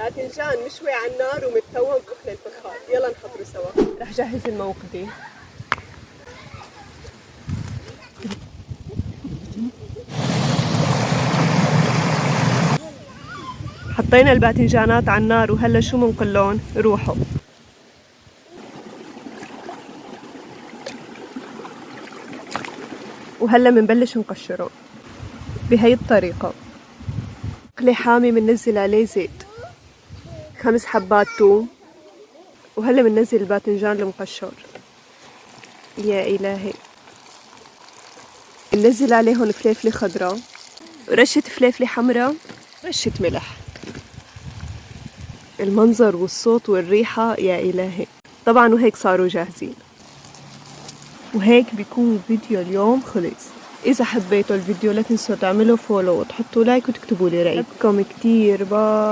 باذنجان مشوي على النار ومتوم بكل الفخار. يلا نحضره سوا. رح جهز الموقدي. حطينا الباذنجانات على النار وهلا شو منقلون؟ روحوا. وهلا منبلش نقشره بهي الطريقة. قلي حامي مننزل عليه زيت، 5 حبات ثوم، وهلا مننزل الباذنجان المقشر. يا إلهي. ننزل عليهم فليفلة خضراء ورشة فليفلة حمراء، رشة ملح. المنظر والصوت والريحة يا إلهي. طبعا وهيك صاروا جاهزين. وهيك بيكون فيديو اليوم خلص. إذا حبيتوا الفيديو لا تنسوا تعملوا فولو وتحطوا لايك وتكتبوا لي رأيكم كتير. باي.